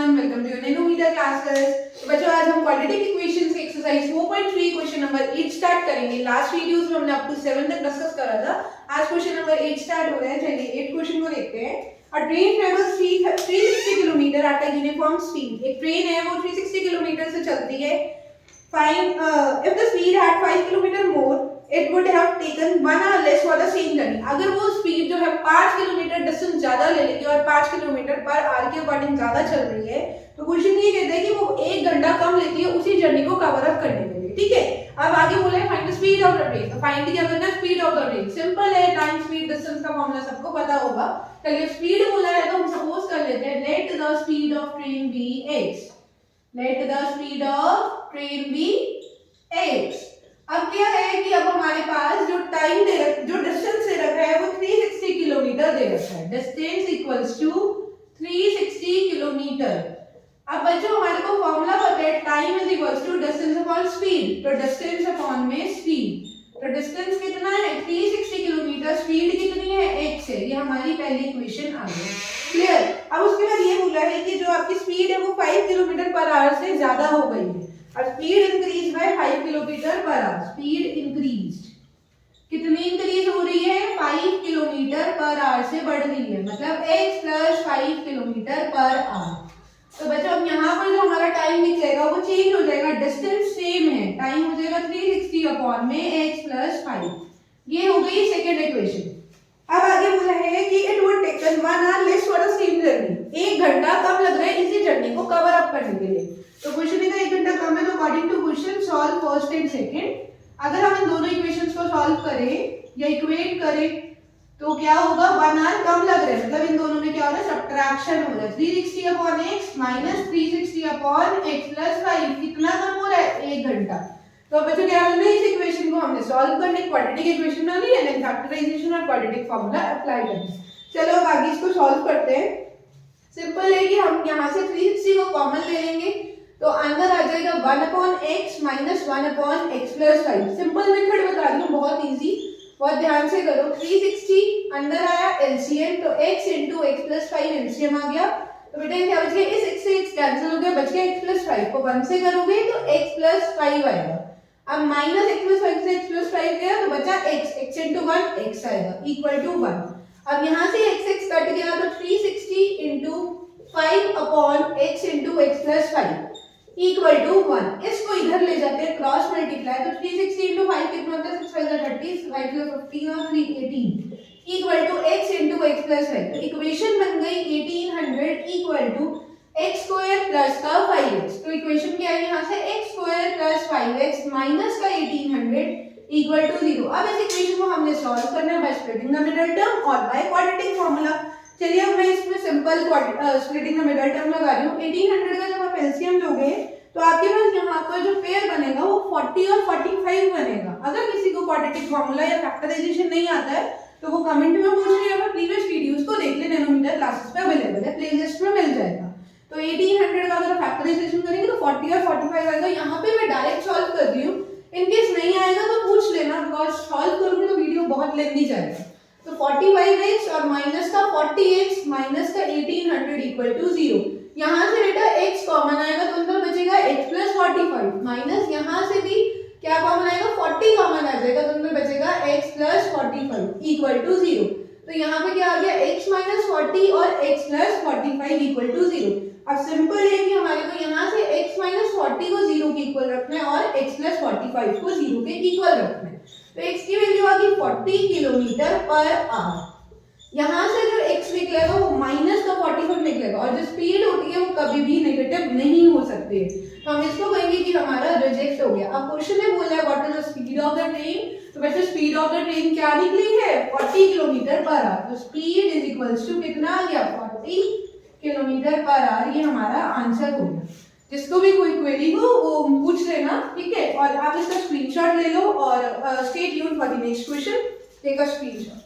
Everyone, welcome to your nanometre classes. तो बच्चों आज हम क्वाड्रेटिक इक्वेशंस की एक्सरसाइज 4.3 क्वेश्चन नंबर 8 स्टार्ट करेंगे। लास्ट वीडियोस में हमने अप टू 7 तक डिस्कस करा था। आज क्वेश्चन नंबर 8 स्टार्ट हो रहा है। चलिए 8 क्वेश्चन को देखते हैं। अ train travels 360 kilometre at a uniform speed. एक ट्रेन है वो 360 किलोमीटर से चलती है। Find if the speed had 5 kilometre more it would have taken 1 hour less for the same journey। अगर वो स्पीड जो है 5 किलोमीटर डिस्टेंस ज्यादा ले लेगी और 5 किलोमीटर पर आवर के अकॉर्डिंग ज्यादा चल रही है तो क्वेश्चन ये कहता है कि वो 1 घंटा कम लेती है उसी जर्नी को कवर अप करने के लिए। ठीक है, अब आगे बोला है find the speed of the train. तो फाइंड क्या करना है? Speed of the train. Simple है, टाइम स्पीड डिस्टेंस का फॉर्मूला सबको पता होगा। चलिए स्पीड बोला है तो हम सपोज कर लेते हैं let the speed of train be x। Let the speed of train be x। अब क्या है कि अब हमारे पास जो टाइम दे रखा, जो डिस्टेंस दे रखा है वो 360 किलोमीटर दे रखा है। Distance equals to 360 kilometre. अब बच्चों हमारे को फॉर्मूला पता है time is equals to distance upon speed. तो डिस्टेंस अपॉन में स्पीड, तो डिस्टेंस कितना है? 360 किलोमीटर। स्पीड कितनी है? x है। ये हमारी पहली इक्वेशन आ गई। क्लियर। अब उसके बाद ये बोला है कि जो आपकी स्पीड है वो 5 किलोमीटर पर आवर से ज्यादा हो गई है। स्पीड इंक्रीज बाय 5 किलोमीटर पर आवर। स्पीड इंक्रीज कितनी इंक्रीज हो रही है? 5 किलोमीटर पर आवर से बढ़ रही है, मतलब x प्लस 5 किलोमीटर पर आवर। तो बच्चों अब यहाँ पर जो हमारा टाइम निकलेगा वो चेंज हो जाएगा। डिस्टेंस सेम है, टाइम हो जाएगा 360 अपॉन में x प्लस 5। ये हो गई सेकेंड इक्वेशन। अब आगे बोला है कि it would taken 1 hour less for the same journey. 1 घंटा कम लग रहा है इसी जर्नी को कवर अप करने के लिए। तो क्वेश्चन का 1 घंटा कम है तो according to question solve first and second. अगर हम इन दोनों इक्वेशंस को सॉल्व करें या इक्वेट करें तो क्या होगा? 1 hour कम लग रहा है, मतलब इन दोनों में क्या हो रहा है? सब्ट्रैक्शन हो रहा है। 360 upon x minus 360 upon x plus 5 कितना कम हो रहा है? 1 घंटा। तो बच्चों क्या करना है? इस इक्वेशन को हमने सॉल्व करने, क्वाड्रेटिक इक्वेशन बनानी है, देन फैक्टराइजेशन और क्वाड्रेटिक फार्मूला अप्लाई करना है। चलो अब आगे इसको सॉल्व करते हैं। सिंपल है कि हम यहाँ से 360 को कॉमन ले लेंगे तो अंदर आ जाएगा 1 upon x minus 1 upon x plus 5। Simple method बता रही हूँ, बहुत इजी, बहुत ध्यान से करो। 360 अंदर आया एलसीएम तो x into x plus 5 LCM आ गया। तो बेटा क्या बच गया? इस x से x कैंसिल हो गया, बच गया x प्लस 5 को 1 से करोगे तो x प्लस 5 आएगा। अब माइनस x प्लस 5 से x प्लस 5 गया तो बचा x इंटू 1 x आएगा इक्वल टू 1। अब यहाँ से x कट गया तो 360 into 5 upon x into x plus 5 equal to 1। इसको इधर ले जाते हैं क्रॉस मल्टीप्लाई तो 360 इंटू 5 कितना होता है? 6 5 30, 5 15 और 3 18 equal to x into x plus 5। तो इक्वेशन बन गई 1800 equal to x square plus का 5x। तो इक्वेशन क्या है यहाँ से? x square plus 5x minus का 1800 इक्वल टू 0। अब इस इक्वेशन को हमने सॉल्व करना है by splitting the middle term और बाय क्वाड्रेटिक फार्मूला। चलिए अब मैं इसमें simple splitting the middle term लगा रही हूँ। 1800 का जब आप एलसीएम लोगे तो आपके पास यहाँ पर जो पेयर बनेगा वो 40 और 45 बनेगा। अगर किसी को क्वाड्रेटिक फार्मूला या फैक्टराइजेशन नहीं आता है तो वो कमेंट में पूछ रहे हैं, प्रीवियस वीडियोस को देख ले, नैनोमीटर क्लासेस पे अवेलेबल है, प्लेलिस्ट में मिल जाएगा। तो 1800 का अगर फैक्टराइजेशन करेंगे तो 40 और 45 आएगा। यहाँ पे मैं डायरेक्ट सॉल्व कर रही हूँ, इनकेस नहीं आएगा तो पूछ लेना, बिकॉज सॉल्व करूंगी तो वीडियो बहुत लेंथी जाएगा। तो 45x और माइनस का 40x माइनस का 1800 इक्वल टू 0। यहाँ से बेटा x कॉमन आएगा तो अंदर बचेगा x प्लस 45 माइनस यहाँ से भी क्या कॉमन आएगा? 40 कॉमन आ जाएगा तो अंदर बचेगा x प्लस 45 इक्वल टू 0। तो यहाँ पे क्या आ गया? x माइनस 40 और x प्लस 45 इक्वल टू 0। अब सिंपल है कि हमारे को यहाँ से x माइनस 40 को 0 के इक्वल रखना है और x प्लस 45 को 0 के इक्वल रखना है। तो x की वैल्यू आ गई 40 किलोमीटर पर आवर। यहाँ से जो x निकलेगा वो माइनस का 45 निकलेगा और जो स्पीड होती है वो कभी भी नेगेटिव नहीं हो सकती है, तो हम इसको कहेंगे कि हमारा रिजेक्ट हो गया। अब क्वेश्चन में बोला है what is the speed of the train. तो वैसे स्पीड ऑफ द ट्रेन क्या निकली है? 40 किलोमीटर पर आवर। तो स्पीड इज इक्वल्स टू कितना आ गया? 40 किलोमीटर पर आवर। ये हमारा आंसर हो गया। जिसको भी कोई क्वेरी हो वो पूछ लेना, ठीक है। और आप इसका स्क्रीनशॉट ले लो और stay tuned for the next question. Take a screenshot.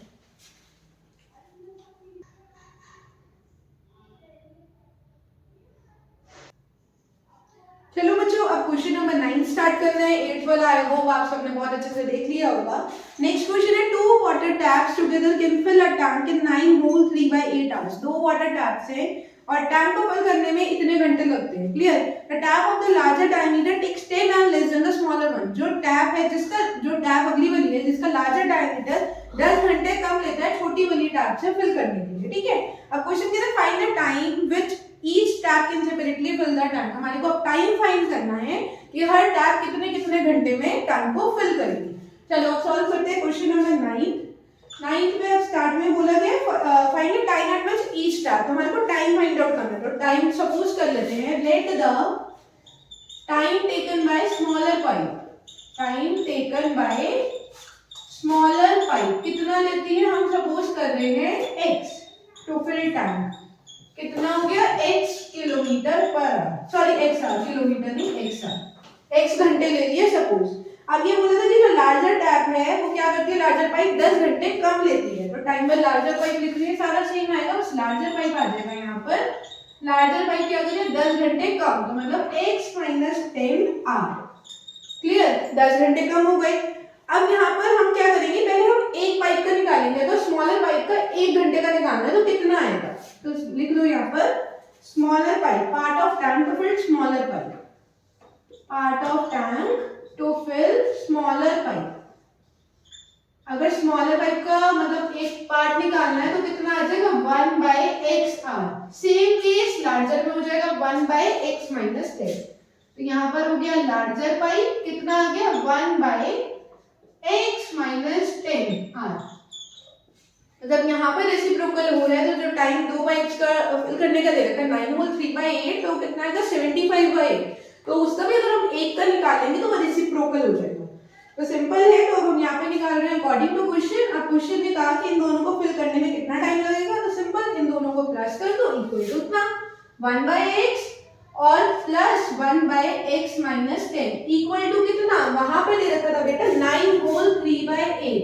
चलो बच्चों अब क्वेश्चन नंबर 9 स्टार्ट करना है। 8 वाला आई होप आप सबने बहुत अच्छे से देख लिया होगा। नेक्स्ट क्वेश्चन है 2 water taps together can fill a tank in 9 whole 3/8 hours. 2 water taps हैं और टैंक को फिल करने में इतने घंटे लगते हैं। Clear? The tap of the larger diameter takes 10 hour less than the smaller one. जो टैप है जिसका जो टैप अगली वाली है जिसका लार्जर डायमीटर 10 घंटे कम लेता है छोटी वाली टैप से फिल करने के लिए। ठीक है, अब क्वेश्चन कहता है find the time which each tap can separately fill the tank. हमारे को अब टाइम फाइंड करना है कि हर टैप कितने कितने घंटे में टैंक को फिल करेगी। चलो अब सॉल्व करते हैं क्वेश्चन नंबर 9 में। अब स्टार्ट में बोला गया find the time at which each tap. हमारे को टाइम फाइंड आउट करना है, तो टाइम सपोज कर लेते हैं let the time taken by smaller pipe. Time taken by smaller pipe कितना लेती है, हम सपोज कर रहे हैं x टू फिल टैंक। कितना हो गया, x किलोमीटर पर hour, sorry x hour, kilometre नहीं x आवर, x घंटे ले लिए सपोज। अब ये बोला था कि जो लार्जर टैप है वो क्या करती है, लार्जर पाइप 10 घंटे कम लेती है। तो टाइम पर लार्जर पाइप लिख रही है, सारा सेम आएगा, बस लार्जर पाइप आ जाएगा यहाँ पर। लार्जर पाइप क्या करेगी, 10 घंटे कम, तो मतलब x माइनस 10 आवर। क्लियर? 10 घंटे कम हो गए। अब यहाँ पर हम क्या करेंगे, पहले हम एक पाइप का निकालेंगे, तो स्मॉलर पाइप का 1 घंटे का निकालना है, तो कितना आएगा, तो लिख दो यहाँ पर smaller pipe part of tank to fill smaller pipe, part of tank to fill smaller pipe. अगर स्मॉलर पाइप का मतलब एक पार्ट निकालना है तो कितना आ जाएगा, 1/x our. Same case larger में हो जाएगा 1/x माइनस 10। तो यहाँ पर हो गया लार्जर पाइप, कितना आ गया 1/x माइनस 10 आवर। मतलब यहाँ पर रेसिप्रोकल हो रहा है, तो जो टाइम 2/x का फिल करने का दे रखा है 9 होल 3/8, तो कितना आएगा 75/8। तो उसका भी अगर हम एक का निकालेंगे तो वो रेसिप्रोकल हो जाएगा। तो सिंपल है, तो हम यहाँ पे निकाल रहे हैं अकॉर्डिंग टू क्वेश्चन। अब क्वेश्चन ने कहा कि इन दोनों को फिल करने में कितना टाइम लगेगा, तो सिंपल इन दोनों को प्लस कर दो, इक्वल टू उतना 1/x और plus 1/x minus 10 equal to कितना, वहां पे दे रखा था बेटा 9 होल 3/8,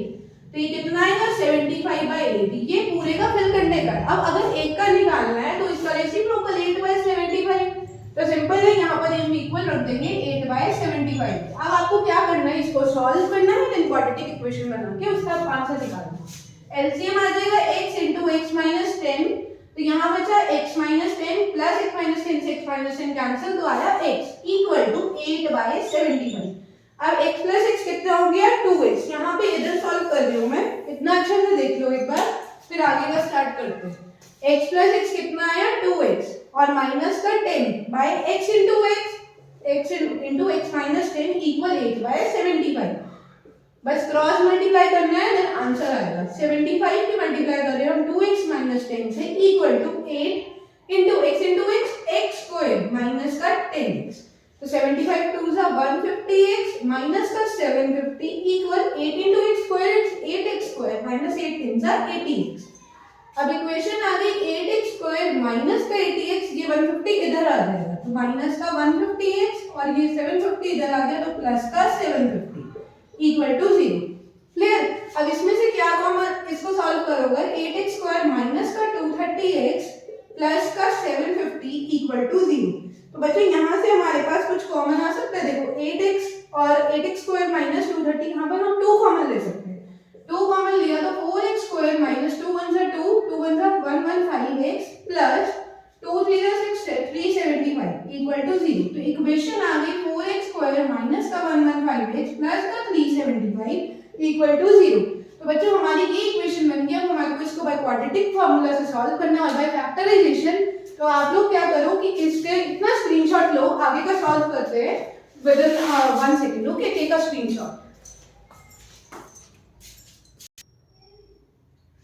तो ये कितना आएगा 75/8। ये पूरे का फिल करने का। अब अगर एक का निकालना है तो इसका रेसिप्रोकल 8/75। तो सिंपल है, यहाँ पर हम इक्वल रख देंगे 8/75। अब आपको क्या करना है, इसको सॉल्व करना है, देन क्वाड्रेटिक इक्वेशन बना के उसका आंसर निकालना। एलसीएम आ जाएगा x into x minus 10, तो यहाँ बचा x minus 10 plus x minus 10 से x minus 10 कैंसिल, तो आया x इक्वल टू 8/75। अब x प्लस x कितना हो गया 2x। यहाँ पे इधर सॉल्व कर रही हूँ मैं, इतना अच्छे से देख लो एक बार, फिर आगे का स्टार्ट करते हैं। x प्लस x कितना आया 2x और माइनस का 10 by x into x minus 10 equal 8/75। बस क्रॉस मल्टीप्लाई करना है, देन आंसर आएगा। 75 की मल्टीप्लाई कर रहे हैं हम 2x माइनस 10 से equal to 8 into x square minus का 10x। तो 75 2 जा 150x माइनस का 750 equal 8 into x square 8x square minus 8 3 जा 80x। अब इक्वेशन आ गई 8x स्क्वायर माइनस का 80x, ये 150 इधर आ जाएगा, तो माइनस का 150x और ये 750 इधर आ गया, तो प्लस का 750 इक्वल टू 0। क्लियर? अब इसमें से क्या कॉमन, इसको सॉल्व करोगे 8x स्क्वायर माइनस का 230x प्लस का 750 इक्वल टू 0। तो बच्चों यहाँ से हमारे पास कुछ कॉमन आ सकता है। देखो 8x और 8x स्क्वायर माइनस 230, यहाँ पर हम 2 कॉमन ले सकते हैं। 2 कॉमन लिया तो 4x स्क्वायर माइनस 2 1 जा 2 2 1 जा 115x प्लस 2 3 जा 6 375 इक्वल टू 0। तो इक्वेशन आ गई 4x स्क्वायर माइनस का 115x प्लस का 375 इक्वल टू 0। तो बच्चों हमारी ये इक्वेशन बन गई। अब हमारे को इसको बाय क्वाड्रेटिक फार्मूला से सॉल्व करना है और बाय फैक्टराइजेशन। तो आप लोग क्या करो कि इसके इतना स्क्रीनशॉट लो, आगे का सॉल्व करते हैं within 1 second. Okay, take a screenshot.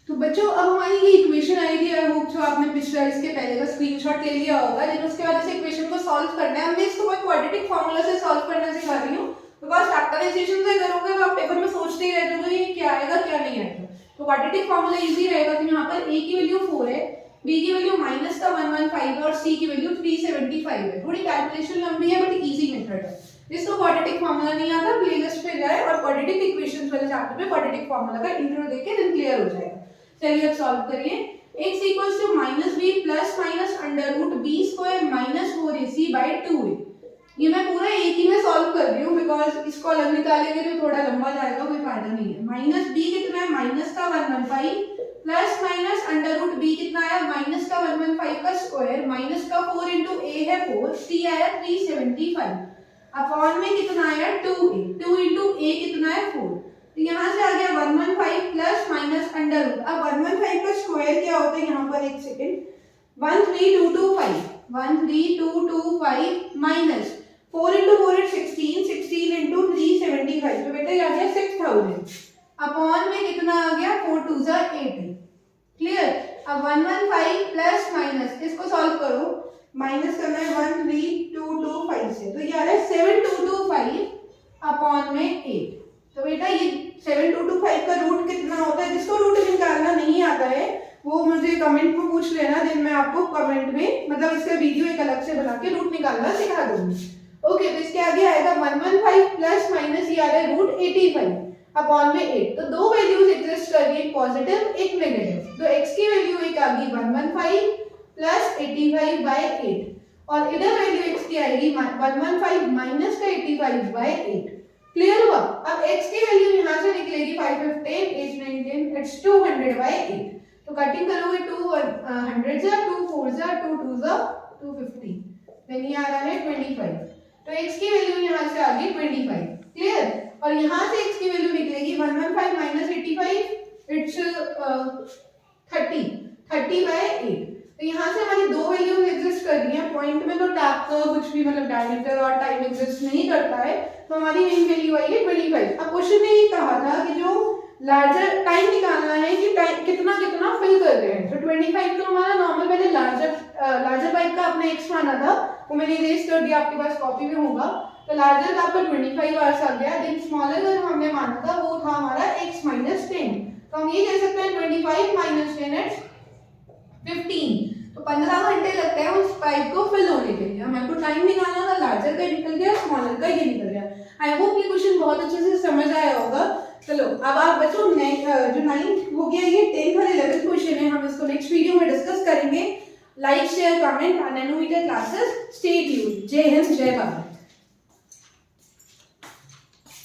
तो बच्चों अब हमारी ये इक्वेशन आई थी, आई होप जो आपने पिछला इसके पहले का स्क्रीनशॉट ले लिया होगा, लेकिन उसके बाद इस इक्वेशन को सॉल्व करना है। मैं इसको क्वाड्रेटिक फार्मूला से सॉल्व करना सिखा रही हूँ, बिकॉज़ फैक्टराइजेशन से करोगे तो आप पेपर में सोचते ही रह जाओगे ये क्या आएगा क्या नहीं आएगा। तो क्वाड्रेटिक फार्मूला इजी रहेगा कि यहाँ पर a की वैल्यू 4 है, b की वैल्यू माइनस का 115 है और c की वैल्यू 375 है। थोड़ी कैलकुलेशन लंबी है बट इजी मेथड है। जिसको क्वाड्रेटिक फार्मूला नहीं आता प्लेलिस्ट पे जाए और क्वाड्रेटिक इक्वेशंस वाले चैप्टर में क्वाड्रेटिक फार्मूला का इंट्रो देखे, देन क्लियर हो जाएगा। चलिए अब सॉल्व करिए। x equals to minus b plus minus under root b square minus 4ac by 2a। ये मैं पूरा एक ही में सॉल्व कर रही हूँ बिकॉज इसको अलग निकालेंगे तो थोड़ा लंबा जाएगा, कोई फायदा नहीं है। माइनस बी कितना है, माइनस का 115 plus minus under root b कितना आया, माइनस का 115 का स्क्वायर माइनस का 4 इंटू ए है 4, सी आया 375 अपॉन में कितना आया 2a, 2 इंटू ए कितना है 4, तो यहाँ से आ गया 115 प्लस माइनस अंडर रूट। अब 115 का स्क्वायर क्या होता है, यहाँ पर एक second, 13225 minus 4 into 4 is 16, 16 into 375, तो बेटा ये आ गया 6000 अपॉन में कितना आ गया 4 2 जा 8। क्लियर। अब 115 प्लस माइनस इसको सॉल्व करो, माइनस करना है 13225 से, तो ये आ रहा है 7225 अपॉन में 8। तो बेटा ये 7225 का रूट कितना होता है, जिसको रूट निकालना नहीं आता है वो मुझे कमेंट में पूछ लेना, देन मैं आपको कमेंट में मतलब इसका वीडियो एक अलग से बना के रूट निकालना सिखा दूंगी। ओके, तो इसके आगे आएगा 115 प्लस माइनस ये आ रहा है रूट 85 अपॉन में 8। तो दो वैल्यूज एग्जिस्ट कर रही है, एक पॉजिटिव एक नेगेटिव। तो x की वैल्यू एक आ गई 115 प्लस 85 बाय 8 और इधर वैल्यू x की आएगी 115 माइनस का 85 बाय 8। क्लियर हुआ। अब x की वैल्यू यहाँ से निकलेगी 515 8 9 10 इट्स 200 बाय 8। तो कटिंग करोगे 2 100 जा 2 4 जा 2 2 जा 250, देन ये आ रहा है 25। तो x की वैल्यू यहाँ से आ गई 25। क्लियर। और यहाँ से x की वैल्यू निकलेगी 115 माइनस 85 इट्स 30 बाय 8। तो यहाँ से हमारी दो वैल्यूज एग्जिस्ट कर रही हैं। पॉइंट में तो टैप का कुछ भी मतलब डायमीटर और टाइम एग्जिस्ट नहीं करता है, तो हमारी मेन वैल्यू आई है 25। अब क्वेश्चन ने ये कहा था कि जो लार्जर टाइम निकालना है कि टाइम कितना कितना फिल कर रहे हैं। तो 25 तो हमारा नॉर्मल मैंने लार्जर पाइप का अपने x माना था, वो मैंने इरेज कर दिया, आपके पास कॉपी में होगा। तो लार्जर का आपका 25 आवर्स आ गया, देन स्मॉलर जो हमने माना था वो था हमारा x माइनस 10। तो हम ये कह सकते हैं 25 माइनस 10 इट्स 15। तो 15 घंटे लगते हैं उस पाइप को फिल होने के लिए। हमारे को टाइम निकालना था, लार्जर का निकल गया, स्मॉलर का ये निकल गया। आई होप ये क्वेश्चन बहुत अच्छे से समझ आया होगा। चलो अब आप बच्चों जो 9th हो गया, ये 10th और 11th क्वेश्चन है, हम इसको नेक्स्ट वीडियो में डिस्कस करेंगे। Like share comment, nanometre classes, stay tuned. जय हिंद जय भारत।